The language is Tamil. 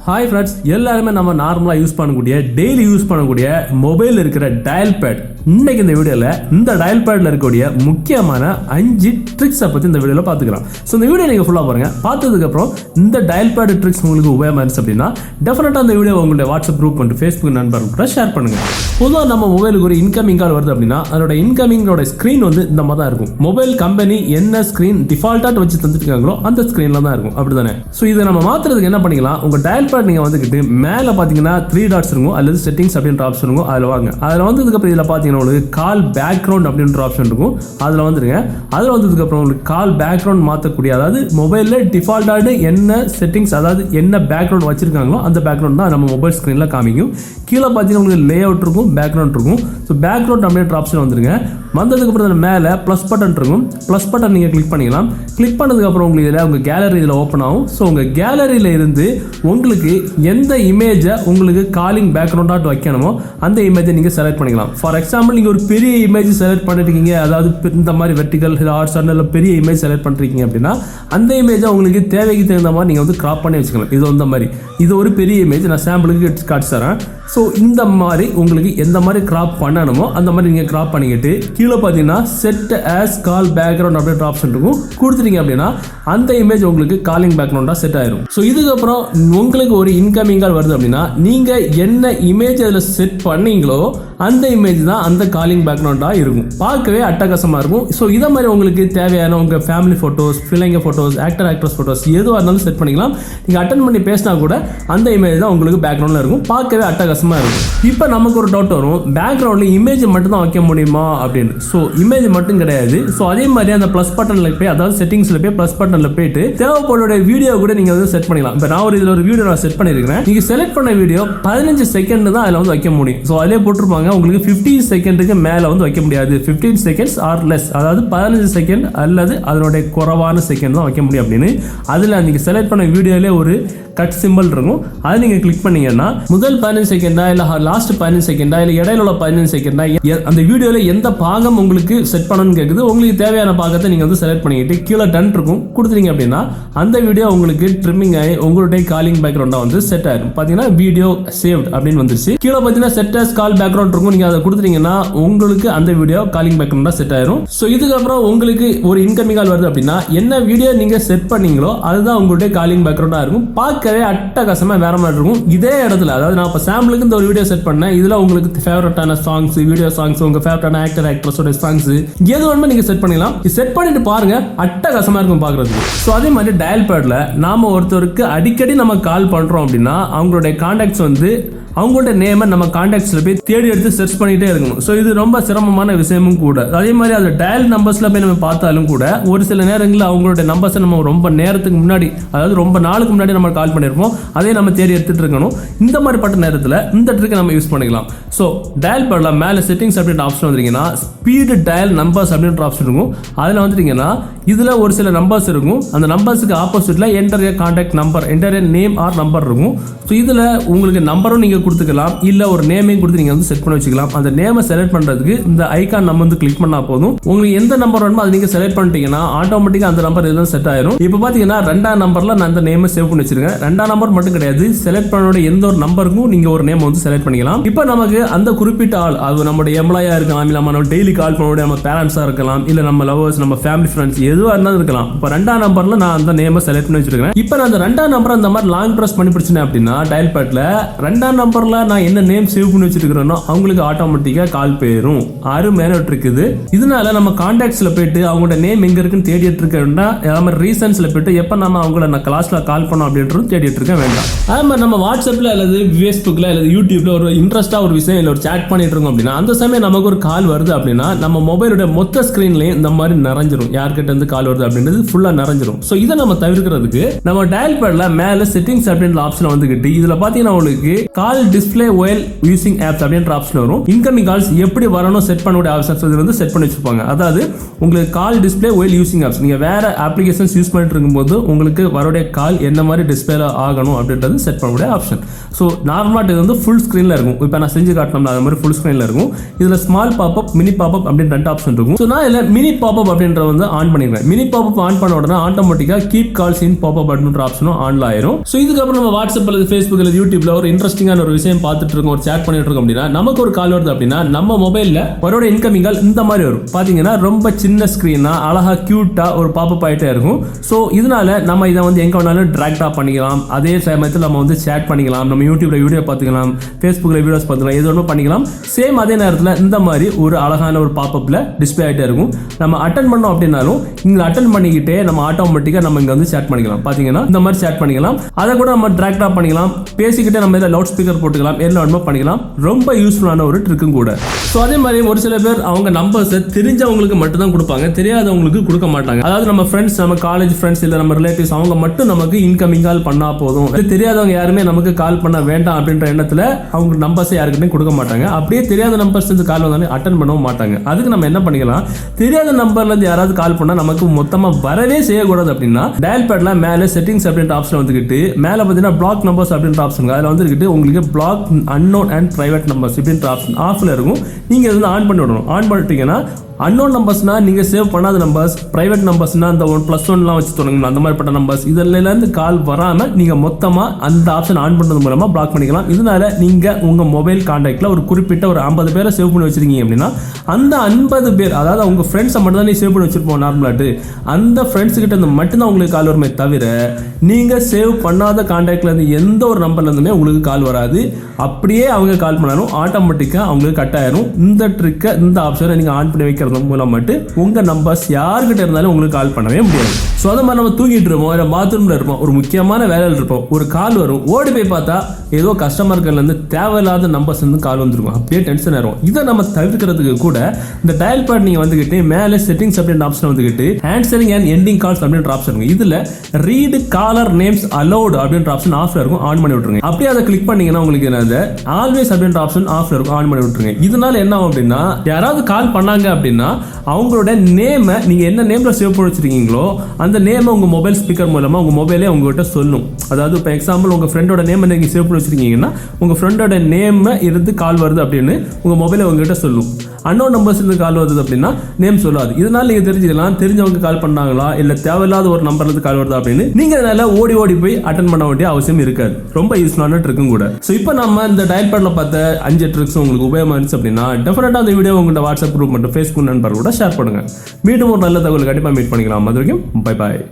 ஹாய் ஃப்ரெண்ட்ஸ், எல்லாருமே நம்ம நார்மலாக யூஸ் பண்ணக்கூடிய டெய்லி யூஸ் பண்ணக்கூடிய மொபைல் இருக்கிற டயல் பேட். இன்னைக்கு இந்த வீடியோவில் இந்த டயல் பேடில் இருக்கக்கூடிய முக்கியமான 5 ட்ரிக்ஸை பற்றி இந்த வீடியோவில் பார்த்துக்கலாம். ஸோ இந்த வீடியோ நீங்கள் ஃபுல்லாக பாருங்கள். பார்த்ததுக்கப்புறம் இந்த டயல் பேட் ட்ரிக்ஸ் உங்களுக்கு உபயோகமாக இருந்துச்சு அப்படின்னா டெஃபினட்டாக இந்த வீடியோ உங்களுடைய வாட்ஸ்அப் குரூப் மற்றும் ஃபேஸ்புக் நண்பர்கள் கூட ஷேர் பண்ணுங்கள். பொதுவாக நம்ம மொபைலுக்கு ஒரு இன்கமிங் கால் வருது அப்படின்னா அதோட இன்கமிங்கோட ஸ்க்ரீன் வந்து இந்த மாதிரி தான் இருக்கும். மொபைல் கம்பெனி என்ன ஸ்க்ரீன் டிஃபால்ட்டாக வச்சு தந்துருக்காங்களோ அந்த ஸ்க்ரீனில் தான் இருக்கும், அப்படி தானே? ஸோ இதை நம்ம மாற்றுறதுக்கு என்ன பண்ணிக்கலாம், உங்கள் டயல் பேட் நீங்கள் வந்துக்கிட்டு மேலே பார்த்தீங்கன்னா 3 டாட்ஸ் இருக்கும், அல்லது செட்டிங்ஸ் அப்படின்ற ஆப்ஷன் இருக்கும். அதில் வாங்க. அதில் வந்ததுக்கப்புறம் இதில் பார்த்தீங்கன்னா உங்களுக்கு கால் பேக்ரவுண்ட் அப்படின்ற ஆப்ஷன் இருக்கும். அதில் வந்துருங்க. அதில் வந்ததுக்கப்புறம் உங்களுக்கு கால் பேக்ரவுண்ட் மாற்றக்கூடிய, அதாவது மொபைலில் டிஃபால்ட்டாக என்ன செட்டிங்ஸ், அதாவது என்ன பேக்ரவுண்ட் வச்சிருக்காங்களோ அந்த பேக்ரவுண்ட் தான் நம்ம மொபைல் ஸ்க்ரீனில் காமிக்கும். கீழே பார்த்தீங்கன்னா உங்களுக்கு லே அவுட் இருக்கும், பேக்ரவுண்ட் இருக்கும். ஸோ பேக்ரவுண்ட் அப்படின்ற ஆப்ஷன் வந்துருங்க. வந்ததுக்கப்புறம் மேலே ப்ளஸ் பட்டன் இருக்கும். ப்ளஸ் பட்டன் நீங்கள் கிளிக் பண்ணிக்கலாம். கிளிக் பண்ணதுக்கப்புறம் உங்களுக்கு இதில் உங்கள் கேலரி இதில் ஓப்பன் ஆகும். ஸோ உங்கள் கேலரியில் இருந்து உங்களுக்கு எந்த இமேஜை உங்களுக்கு காலிங் பேக்ரவுண்டாக வைக்கணுமோ அந்த இமேஜை நீங்கள் செலக்ட் பண்ணிக்கலாம். ஃபார் எக்ஸாம்பிள் நீங்கள் ஒரு பெரிய இமேஜ் செலக்ட் பண்ணிருக்கீங்க, அதாவது இந்த மாதிரி வெர்டிகல் ஹார்சானில் பெரிய இமேஜ் செலக்ட் பண்ணிருக்கீங்க அப்படின்னா அந்த இமேஜை உங்களுக்கு தேவைக்கு தகுந்த மாதிரி நீங்கள் வந்து கிராப் பண்ணி வச்சுக்கலாம். இது இந்த மாதிரி இது ஒரு பெரிய இமேஜ், நான் சாம்பிளுக்கு காட்சி தரேன். ஸோ இந்த மாதிரி உங்களுக்கு எந்த மாதிரி கிராப் பண்ணணுமோ அந்த மாதிரி நீங்கள் கிராப் பண்ணிக்கிட்டு கீழே பார்த்தீங்கன்னா செட் ஆஸ் கால் பேக்ரவுண்ட் அப்படின்ற ஆப்ஷன் இருக்கும். கொடுத்துட்டீங்க அப்படின்னா அந்த இமேஜ் உங்களுக்கு காலிங் பேக்ரவுண்டாக செட் ஆயிரும். ஸோ இதுக்கப்புறம் உங்களுக்கு ஒரு இன்கமிங் கால் வருது அப்படின்னா நீங்கள் என்ன இமேஜ் அதில் செட் பண்ணீங்களோ அந்த இமேஜ் தான் அந்த காலிங் பேக்ரவுண்டாக இருக்கும். பார்க்கவே அட்டகாசமாக இருக்கும். ஸோ இதை மாதிரி உங்களுக்கு தேவையான உங்கள் ஃபேமிலி ஃபோட்டோஸ், பிள்ளைங்க ஃபோட்டோஸ், ஆக்ட்ரஸ் ஃபோட்டோஸ் எதுவாக இருந்தாலும் செட் பண்ணிக்கலாம். நீங்கள் அட்டன் பண்ணி பேசினா கூட அந்த இமேஜ் தான் உங்களுக்கு பேக்ரவுண்டில் இருக்கும். பார்க்கவே அட்டகாசமாக இருக்கும். இப்போ நமக்கு ஒரு டவுட் வரும், பேக்ரவுண்டில் இமேஜ் மட்டும் தான் வைக்க முடியுமா அப்படின்னு. ஸோ இமேஜ் மட்டும் கிடையாது. ஸோ அதே மாதிரி அந்த ப்ளஸ் பட்டனில் போய், அதாவது செட்டிங்ஸில் போய் ப்ளஸ் பட்டனில் போயிட்டு தேவைப்பட வீடியோ கூட நீங்கள் வந்து செட் பண்ணிக்கலாம். இப்போ நான் இதில் ஒரு வீடியோ நான் செட் பண்ணியிருக்கிறேன். நீங்கள் செலக்ட் பண்ண வீடியோ 15 செகண்ட் தான் அதில் வந்து வைக்க முடியும். ஸோ அதிலே போட்டிருப்பாங்க உங்களுக்கு 15 செகண்டுக்கு மேலே வந்து வைக்க முடியாது. 15 செகண்ட்ஸ் ஆர் லெஸ், அதாவது 15 செகண்ட் அல்லது அதனுடைய குறைவான செகண்ட் தான் வைக்க முடியும் அப்படின்னு. அதில் நீங்கள் செலக்ட் பண்ண வீடியோலே ஒரு கட் சிம்பிள் இருக்கும். அதை நீங்கள் கிளிக் பண்ணீங்கன்னா முதல் 15 செகண்டா இல்லை லாஸ்ட் 15 செகண்டா இல்லை இடையில உள்ள 15 செகண்டா அந்த வீடியோவில் எந்த பாகம் உங்களுக்கு செட் பண்ணணும்னு கேட்குது. உங்களுக்கு தேவையான பாகத்தை நீங்கள் வந்து செலக்ட் பண்ணிக்கிட்டு கீழே டன் இருக்கும் கொடுத்துட்டீங்க அப்படின்னா அந்த வீடியோ உங்களுக்கு ட்ரிம்மிங் ஆகி உங்களுடைய காலிங் பேக்ரவுண்டாக வந்து செட் ஆயிடும். பார்த்தீங்கன்னா வீடியோ சேவ்ட் அப்படின்னு வந்துருச்சு. கீழே பார்த்தீங்கன்னா செட் ஆஸ் கால் பேக்ரவுண்ட் இருக்கும். நீங்கள் அதை கொடுத்துட்டீங்கன்னா உங்களுக்கு அந்த வீடியோ காலிங் பேக்ரவுண்டாக செட் ஆயிரும். ஸோ இதுக்கப்புறம் உங்களுக்கு ஒரு இன்கமிங் கால் வருது அப்படின்னா என்ன வீடியோ நீங்கள் செட் பண்ணீங்களோ அதுதான் உங்களுடைய காலிங் பேக்ரவுண்டாக இருக்கும். பார்க்கவே அட்டகாசமா வேற மாதிரி இருக்கும். இதே இடத்துல, அதாவது நான் இப்போ சாம்பிளுக்கு இந்த ஒரு வீடியோ செட் பண்ணேன். இதில் உங்களுக்கு ஃபேவரட்டான சாங்ஸ், வீடியோ சாங்ஸ், உங்க ஃபேவரட்டான ஆக்ட்ரஸோட சாங்ஸ் எது வேணுமோ நீங்க செட் பண்ணிக்கலாம். செட் பண்ணிட்டு பாருங்க, அட்டகாசமா இருக்கும் பார்க்கறதுக்கு. ஸோ அதே மாதிரி டயல் பேட்ல நாம ஒருத்தருக்கு அடிக்கடி நம்ம கால் பண்றோம் அப்படின்னா அவங்களுடைய கான்டாக்ட்ஸ் வந்து அவங்களோட நேமை நம்ம கான்டாக்ட்ஸ்ல போய் தேடி எடுத்து சர்ச் பண்ணிட்டே இருக்கணும். ஸோ இது ரொம்ப சிரமமான விஷயமும் கூட. அதே மாதிரி அது டயல் நம்பர்ஸ்ல போய் நம்ம பார்த்தாலும் கூட ஒரு சில நேரங்களில் அவங்களோட நம்பர்ஸை நம்ம ரொம்ப நேரத்துக்கு முன்னாடி, அதாவது ரொம்ப நாளுக்கு முன்னாடி நம்ம கால் பண்ணியிருப்போம், அதே நம்ம தேடி எடுத்துட்டு இருக்கணும். இந்த மாதிரிப்பட்ட நேரத்தில் இந்த ட்ரிக்கை நம்ம யூஸ் பண்ணிக்கலாம். ஸோ டயல் பேட்ல மேலே செட்டிங்ஸ் அப்படின்ற ஆப்ஷன் வந்துட்டீங்கன்னா ஸ்பீடு டயல் நம்பர்ஸ் அப்படின்ற ஆப்ஷன் இருக்கும். அதில் வந்துட்டீங்கன்னா இதில் ஒரு சில நம்பர்ஸ் இருக்கும். அந்த நம்பர்ஸுக்கு ஆப்போசிட்ல என்டர் ஏ கான்டாக்ட் நம்பர், என்டர் ஏ நேம் ஆர் நம்பர் இருக்கும். ஸோ இதில் உங்களுக்கு நம்பரும் நீங்கள் கொடுத்துக்கலாம், இல்ல ஒரு நேமையும் கொடுத்து நீங்க வந்து செட் பண்ணி வச்சுக்கலாம். அந்த நேமை செலக்ட் பண்றதுக்கு இந்த ஐகான் நம்ம வந்து கிளிக் பண்ணா போதும். உங்களுக்கு எந்த நம்பர் வேணுமோ அதை நீங்க செலக்ட் பண்ணிட்டீங்கன்னா ஆட்டோமேட்டிக்கா அந்த நம்பர் இதெல்லாம் செட் ஆயிரும். இப்போ பாத்தீங்கன்னா 2ஆம் நம்பர்ல நான் அந்த நேமை சேவ் பண்ணி வச்சிருக்கேன். 2ஆம் நம்பர் மட்டும் கிடையாது, செலக்ட் பண்ணோட எந்த ஒரு நம்பருக்கும் நீங்க ஒரு நேம் வந்து செலக்ட் பண்ணிக்கலாம். இப்போ நமக்கு அந்த குறிப்பிட்ட ஆள், அது நம்மளுடைய எம்ப்ளாயா இருக்கலாம், இல்ல நம்ம டெய்லி கால் பண்ணக்கூடிய நம்ம பேரண்ட்ஸா இருக்கலாம், இல்ல நம்ம லவர்ஸ், நம்ம ஃபேமிலி ஃப்ரெண்ட்ஸ் எதுவா இருந்தாலும் இருக்கலாம். இப்போ 2ஆம் நம்பர்ல நான் அந்த நேமை செலக்ட் பண்ணி வச்சிருக்கேன். இப்போ நான் அந்த 2ஆம் நம்பர் அந்த மாதிரி லாங் பிரஸ் பண்ணி பிடிச்சேன் அப்படின்னா டயல் பேட்ல 2ஆம் நம்பர்ல நான் என்ன நேம் சேவ் பண்ணி வச்சிருக்கிறேனோ அவங்களுக்கு ஆட்டோமேட்டிக்கா கால் போயிடும். அருமையான இருக்குது. இதனால நம்ம கான்டாக்ட்ஸ்ல போயிட்டு அவங்களோட நேம் எங்க இருக்குன்னு தேடிட்டு இருக்க வேண்டாம். அதே மாதிரி ரீசன்ஸ்ல போயிட்டு எப்ப நம்ம அவங்கள நான் கிளாஸ்ல கால் பண்ணோம் அப்படின்றது தேடிட்டு இருக்க வேண்டாம். அதே மாதிரி நம்ம வாட்ஸ்அப்ல அல்லது ஃபேஸ்புக்ல அல்லது யூடியூப்ல ஒரு இன்ட்ரெஸ்டா ஒரு விஷயம் இல்லை ஒரு சேட் பண்ணிட்டு இருக்கோம் அப்படின்னா அந்த சமயம் நமக்கு ஒரு கால் வருது அப்படின்னா நம்ம மொபைலோட மொத்த ஸ்கிரீன்லயும் இந்த மாதிரி நிறைஞ்சிரும். யார்கிட்ட இருந்து கால் வருது அப்படின்றது ஃபுல்லா நிறைஞ்சிரும். ஸோ இதை நம்ம தவிர்க்கிறதுக்கு நம்ம டயல் பேட்ல மேல செட்டிங்ஸ் அப்படின்ற ஆப்ஷன் வந்துகிட்டு இதுல பாத்தீங்கன்னா உங்களுக்கு கால் கால் டிஸ்பிளே ஒயில் யூசிங் ஆப்ஸ் அப்படின்ற ஆப்ஷன் வரும். இன்கமிங் கால்ஸ் எப்படி வரணும் செட் பண்ணக்கூடிய ஆப்ஷன்ஸ் வந்து செட் பண்ணி வச்சிருப்பாங்க. அதாவது உங்களுக்கு கால் டிஸ்பிளே ஒயில் யூசிங் ஆப்ஸ், நீங்க வேற அப்ளிகேஷன்ஸ் யூஸ் பண்ணிட்டு இருக்கும்போது உங்களுக்கு வரக்கூடிய கால் என்ன மாதிரி டிஸ்பிளேல ஆகணும் அப்படின்றது செட் பண்ணக்கூடிய ஆப்ஷன். ஸோ நார்மலாக இது வந்து ஃபுல் ஸ்க்ரீனில் இருக்கும். இப்போ நான் செஞ்சு காட்டணும்னா அது மாதிரி ஃபுல் ஸ்க்ரீனில் இருக்கும். இதில் ஸ்மால் பாப்அப் மினி பாப்அப் அப்படின்னு 2 ஆப்ஷன் இருக்கும். ஸோ நான் இதில் மினி பாப்அப் அப்படின்ற வந்து ஆன் பண்ணிக்கிறேன். மினி பாப்அப் ஆன் பண்ண உடனே ஆட்டோமேட்டிக்காக கீப் கால்ஸ் இன் பாப்அப் அப்படின்ற ஆப்ஷனும் ஆன்ல ஆயிரும். ஸோ இதுக்கப்புறம் நம்ம வாட்ஸ்அப் அல்லது ஃபேஸ்புக் அல்லது யூடியூப்ல ஒரு இன்ட்ரெஸ்டிங்கான ஒரு விஷயம் பார்த்துட்டு இருக்கோம், ஒரு சேட் பண்ணிட்டு இருக்கோம் அப்படின்னா நமக்கு ஒரு கால் வருது அப்படின்னா நம்ம மொபைலில் வரோட இன்கமிங் கால் இந்த மாதிரி வரும். பார்த்தீங்கன்னா ரொம்ப சின்ன ஸ்க்ரீனா அழகா கியூட்டா ஒரு பாப்அப் ஆகிட்டே இருக்கும். ஸோ இதனால நம்ம இதை வந்து எங்கே வேணாலும் ட்ராக்டா பண்ணிக்கலாம். அதே சமயத்தில் நம்ம வந்து சேட் பண்ணிக்கலாம், நம்ம யூடியூப்ல வீடியோ பார்த்துக்கலாம், ஃபேஸ்புக்ல வீடியோஸ் பார்த்துக்கலாம், எது ஒன்றும் பண்ணிக்கலாம். சேம் அதே நேரத்தில் இந்த மாதிரி ஒரு அழகான ஒரு பாப்அப்ல டிஸ்பிளே ஆகிட்டே இருக்கும். நம்ம அட்டன் பண்ணோம் அப்படின்னாலும் இங்க அட்டன் பண்ணிக்கிட்டே நம்ம ஆட்டோமேட்டிக்காக நம்ம இங்கே வந்து சேட் பண்ணிக்கலாம். பார்த்தீங்கன்னா இந்த மாதிரி சேட் பண்ணிக்கலாம். அதை கூட நம்ம ட்ராக்டா பண்ணிக்கலாம், பேசிக்கிட்டே நம்ம இதில் லவுட் ஸ்பீக்கர் போட்டுக்கலாம், என்ன பண்ணிக்கலாம். ரொம்ப யூஸ்ஃபுல்லான ஒரு ட்ரிக்கும் கூட. ஸோ அதே மாதிரி ஒரு சில பேர் அவங்க நம்பர்ஸை தெரிஞ்சவங்களுக்கு மட்டும் தான் கொடுப்பாங்க, தெரியாதவங்களுக்கு கொடுக்க மாட்டாங்க. அதாவது நம்ம ஃப்ரெண்ட்ஸ், நம்ம காலேஜ் ஃப்ரெண்ட்ஸ் இல்லை நம்ம ரிலேட்டிவ்ஸ் அவங்க மட்டும் நமக்கு இன்கமிங் கால் பண்ணா போதும், தெரியாதவங்க யாருமே நமக்கு கால் பண்ண வேண்டாம் அப்படின்ற எண்ணத்தில் அவங்க நம்பர்ஸை யாருக்கிட்டையும் கொடுக்க மாட்டாங்க. அப்படியே தெரியாத நம்பர்ஸ் இருந்து கால் வந்தாலும் அட்டன் பண்ணவும் மாட்டாங்க. அதுக்கு நம்ம என்ன பண்ணிக்கலாம், தெரியாத நம்பர்ல இருந்து யாராவது கால் பண்ணா நமக்கு மொத்தமா வரவே செய்யக்கூடாது அப்படின்னா டயல் பேட்ல மேலே செட்டிங்ஸ் அப்படின்ற ஆப்ஷன் வந்துக்கிட்டு மேலே பார்த்தீங்கன்னா பிளாக் நம்பர்ஸ் அப்படின்ற ஆப்ஷன் அதில் வந்துக்கிட்டு உங்களுக்கு block unknown and private numbers அப்படின்ற ஆப்ஷன் ஆஃப்ல இருக்கும். நீங்க இதை ஆன் பண்ணி விடணும். ஆன் பண்ணிட்டீங்கன்னா அன்னோன் நம்பர்ஸ்னா நீங்க சேவ் பண்ணாத நம்பர்ஸ், பிரைவேட் நம்பர்ஸ்னா அந்த +1 வச்சு தொடங்கணும் அந்த மாதிரிப்பட்ட நம்பர்ஸ், இதுல இருந்து கால் வராம நீங்க மொத்தமா அந்த ஆப்ஷன் ஆன் பண்றது மூலமா பிளாக் பண்ணிக்கலாம். இதனால நீங்க உங்க மொபைல் கான்டாக்ட்ல ஒரு குறிப்பிட்ட ஒரு 50 பேரை சேவ் பண்ணி வச்சிருக்கீங்க அப்படின்னா அந்த 50 பேர், அதாவது உங்க ஃப்ரெண்ட்ஸை மட்டும் தான் நீ சேவ் பண்ணி வச்சிருப்போம் நார்மலாட்டு, அந்த ஃப்ரெண்ட்ஸ் கிட்ட இருந்து மட்டும்தான் உங்களுக்கு கால் வருமே தவிர நீங்க சேவ் பண்ணாத கான்டாக்ட்ல இருந்து எந்த ஒரு நம்பர்ல இருந்துமே உங்களுக்கு கால் வராது. அப்படியே அவங்க கால் பண்ணாலும் ஆட்டோமேட்டிக்கா அவங்களுக்கு கட் ஆயிரும். இந்த ட்ரிக்கை, இந்த ஆப்ஷனை நீங்க ஆன் பண்ணி வைக்கிறது மூலம் மட்டும் உங்க நம்பர்ஸ் யாருக்கிட்ட இருந்தாலும் உங்களுக்கு கால் பண்ணவே முடியாது. ஸோ அதை மாதிரி நம்ம தூங்கிட்டு இருப்போம், இல்லை பாத்ரூம்ல இருப்போம், ஒரு முக்கியமான வேலையில் இருப்போம், ஒரு கால் வரும், ஓடி போய் பார்த்தா ஏதோ கஸ்டமர்கள் இருந்து தேவையில்லாத நம்பர்ஸ் இருந்து கால் வந்துருக்கும், அப்படியே டென்ஷன் ஆயிரும். இதை நம்ம தவிர்க்கிறதுக்கு கூட இந்த டயல் பேட் நீங்க வந்துகிட்டு மேலே செட்டிங்ஸ் அப்படின்ற ஆப்ஷன் வந்துகிட்டு ஆன்சரிங் அண்ட் எண்டிங் கால்ஸ் அப்படின்ற ஆப்ஷன் இருக்கும். இதுல ரீட் காலர் நேம்ஸ் அலோட் அப்படின்ற ஆப்ஷன் ஆஃப்ல இருக்கும், ஆன் பண்ணி விட்டுருங்க. அப்படியே அதை கிளிக் பண்ணீங்கன்னா உங்களுக்கு என்னது ஆல்வேஸ் அப்படின்ற ஆப்ஷன் ஆஃப்ல இருக்கும், ஆன் பண்ணி விட்டுருங்க. இதனால என்ன ஆகும் அப்படின்னா யாராவது கால் பண்ணாங்க அப்படின்னா அவங்களோட நேமை நீங்க என்ன நேம்ல சேவ் பண்ணி வச்சிருக்கீங்களோ அந்த நேமை உங்க மொபைல் ஸ்பீக்கர் மூலமா உங்க மொபைலே உங்ககிட்ட சொல்லும். அதாவது இப்போ எக்ஸாம்பிள் உங்க ஃப்ரெண்டோட நேம் நீங்க சேவ் பண்ணி வச்சிருக்கீங்கன்னா உங்க ஃப்ரெண்டோட நேம் இருந்து கால் வருது அப்படின்னு உங்க மொபைலை உங்ககிட்ட சொல்லும். அன்னோன் நம்பர்ஸ் இருந்து கால் வருது அப்படின்னா நேம் சொல்லாது. இதனால நீங்க தெரிஞ்சுக்கலாம் தெரிஞ்சவங்க கால் பண்ணாங்களா இல்ல தேவையில்லாத ஒரு நம்பர்ல இருந்து கால் வருதா அப்படின்னு. நீங்க அதனால ஓடி ஓடி போய் அட்டன் பண்ண வேண்டிய அவசியம் இருக்காது. ரொம்ப யூஸ்ஃபுல்லான ட்ரிக்கும் கூட. ஸோ இப்போ நம்ம இந்த டயல் பேட்ல பார்த்த 5 ட்ரிக்ஸ் உங்களுக்கு உபயோகமா இருந்துச்சு அப்படின்னா டெஃபினட்டா அந்த வீடியோ உங்களோட வாட்ஸ்அப் குரூப் மற்றும் ஃபேஸ்புக் நண்பர் கூட ஷேர் பண்ணுங்க. மீண்டும் ஒரு நல்ல தகவல் கண்டிப்பா மீட் பண்ணிக்கலாம். அது வரைக்கும் பை பாய்.